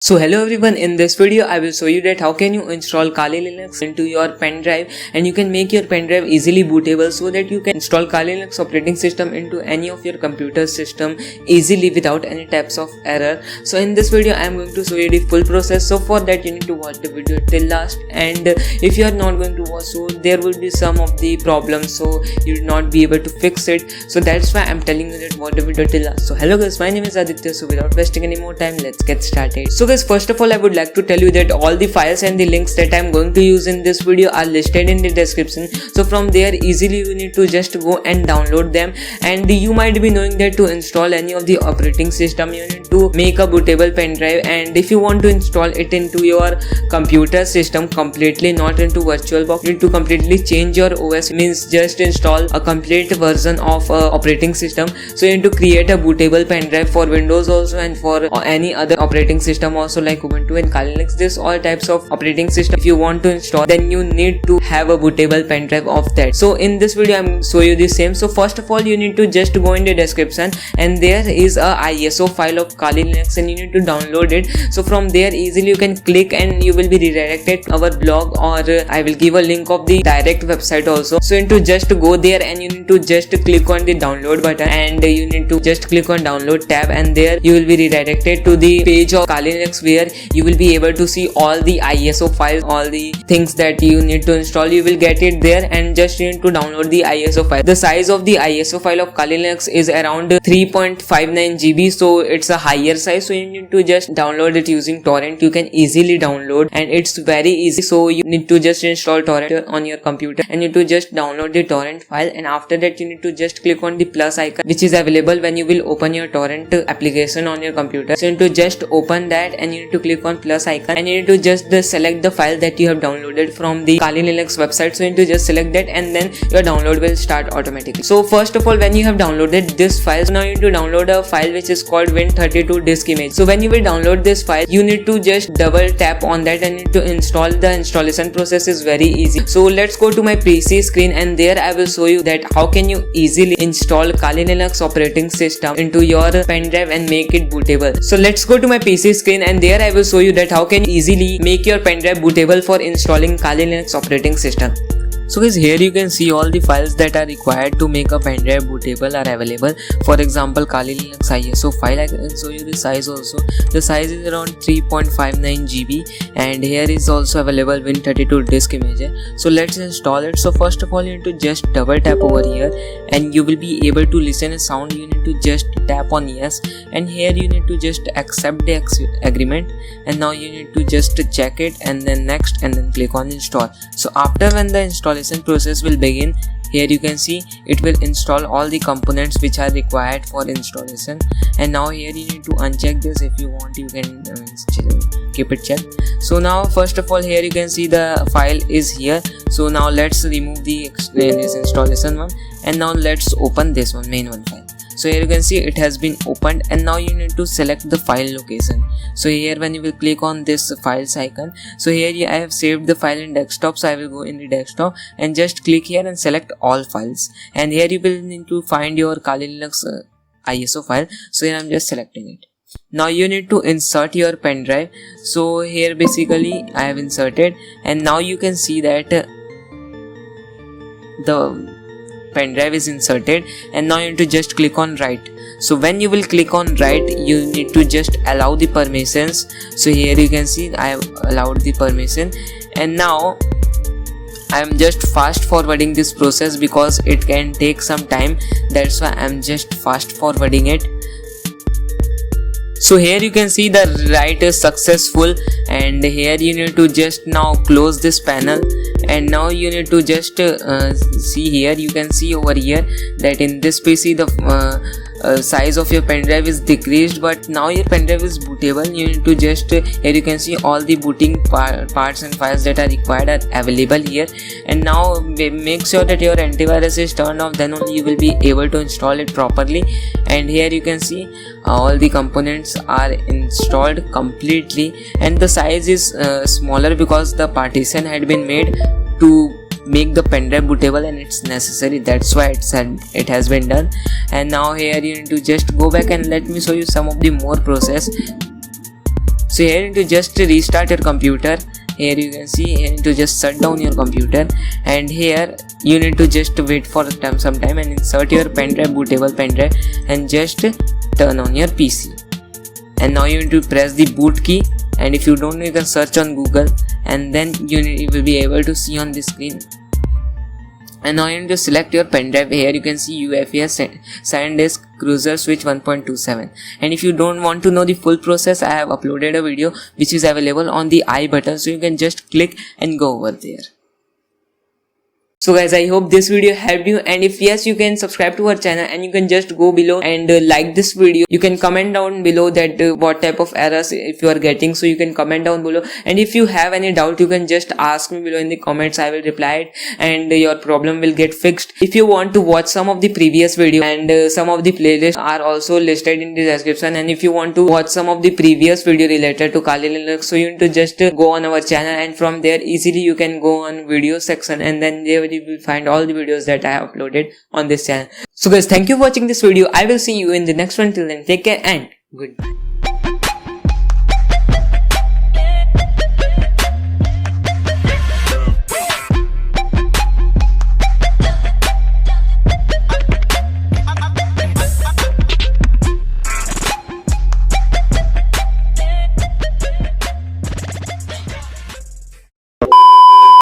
So hello everyone, in this video I will show you that how can you install Kali Linux into your pen drive, and you can make your pen drive easily bootable so that you can install Kali Linux operating system into any of your computer system easily without any types of error. So in this video I am going to show you the full process. So for that you need to watch the video till last, and if you are not going to watch, so there will be some of the problems, so you will not be able to fix it. So that's why I'm telling you that watch the video till last. So hello guys, my name is Aditya. So without wasting any more time, let's get started. So guys, first of all I would like to tell you that all the files and the links that I'm going to use in this video are listed in the description. So from there easily you need to just go and download them. And you might be knowing that to install any of the operating system you need to make a bootable pen drive, and if you want to install it into your computer system completely, not into VirtualBox, you need to completely change your OS, means just install a complete version of operating system. So you need to create a bootable pen drive for Windows also and for any other operating system also, like Ubuntu and Kali Linux. This all types of operating system if you want to install, then you need to have a bootable pen drive of that. So in this video I'm show you the same. So first of all you need to just go in the description, and there is a ISO file of Kali Linux and you need to download it. So from there easily you can click and you will be redirected to our blog, or I will give a link of the direct website also. So you need to just go there and you need to just click on the download button, and you need to just click on download tab, and there you will be redirected to the page of Kali Linux where you will be able to see all the ISO files, all the things that you need to install. You will get it there, and just you need to download the ISO file. The size of the ISO file of Kali Linux is around 3.59 GB, so it's a higher size. So you need to just download it using torrent. You can easily download, and it's very easy. So you need to just install torrent on your computer, and you need to just download the torrent file, and after that you need to just click on the plus icon which is available when you will open your torrent application on your computer. So you need to just open that, and you need to click on plus icon, and you need to just select the file that you have downloaded from the Kali Linux website. So you need to just select that, and then your download will start automatically. So first of all, when you have downloaded this file, so now you need to download a file which is called Win32 disk image. So when you will download this file, you need to just double tap on that and need to install. The installation process is very easy. So let's go to my PC screen, and there I will show you that how can you easily install Kali Linux operating system into your pen drive and make it bootable. So let's go to my PC screen, and there I will show you that how can you easily make your pen drive bootable for installing Kali Linux operating system. So guys, here you can see all the files that are required to make a pen drive bootable are available. For example, Kali Linux ISO file. I can show you the size also. The size is around 3.59 GB, and here is also available Win32 disk image. So let's install it. So first of all you need to just double tap over here, and you will be able to listen a sound. You need to just tap on yes, and here you need to just accept the agreement, and now you need to just check it, and then next, and then click on install. So after when the installation process will begin, here you can see it will install all the components which are required for installation. And now here you need to uncheck this. If you want, you can keep it checked. So now first of all here you can see the file is here. So now let's remove the this installation one, and now let's open this one, main one file. So here you can see it has been opened, and now you need to select the file location. So here when you will click on this files icon, so here I have saved the file in desktop, so I will go in the desktop and just click here and select all files, and here you will need to find your Kali Linux ISO file. So here I am just selecting it. Now you need to insert your pen drive. So here basically I have inserted, and now you can see that the pen drive is inserted, and now you need to just click on write. So when you will click on write, you need to just allow the permissions. So here you can see I have allowed the permission, and now I am just fast forwarding this process because it can take some time. That's why I am just fast forwarding it. So here you can see the write is successful, and here you need to just now close this panel, and now you need to just see here. You can see over here that in this PC the size of your pen drive is decreased, but now your pen drive is bootable. You need to just here you can see all the booting parts and files that are required are available here. And now make sure that your antivirus is turned off, then only you will be able to install it properly. And here you can see all the components are installed completely, and the size is smaller because the partition had been made to make the pen drive bootable, and it's necessary. That's why it has been done. And now here you need to just go back, and let me show you some of the more process. So here you need to just restart your computer. Here you can see, here you need to just shut down your computer, and here you need to just wait for some time and insert your pen drive, bootable pen drive, and just turn on your PC. And now you need to press the boot key, and if you don't know, you can search on Google, and then you will be able to see on the screen. And now you need to select your pen drive. Here you can see UFS SanDisk Cruiser Switch 1.27. And if you don't want to know the full process, I have uploaded a video which is available on the I button, so you can just click and go over there. So guys, I hope this video helped you, and if yes, you can subscribe to our channel, and you can just go below and like this video. You can comment down below that what type of errors if you are getting, so you can comment down below, and if you have any doubt, you can just ask me below in the comments. I will reply it, and your problem will get fixed. If you want to watch some of the previous video, and some of the playlists are also listed in the description, and if you want to watch some of the previous video related to Kali Linux, so you need to just go on our channel, and from there easily you can go on video section, and then there you will find all the videos that I have uploaded on this channel. So guys, thank you for watching this video. I will see you in the next one. Till then, take care and goodbye.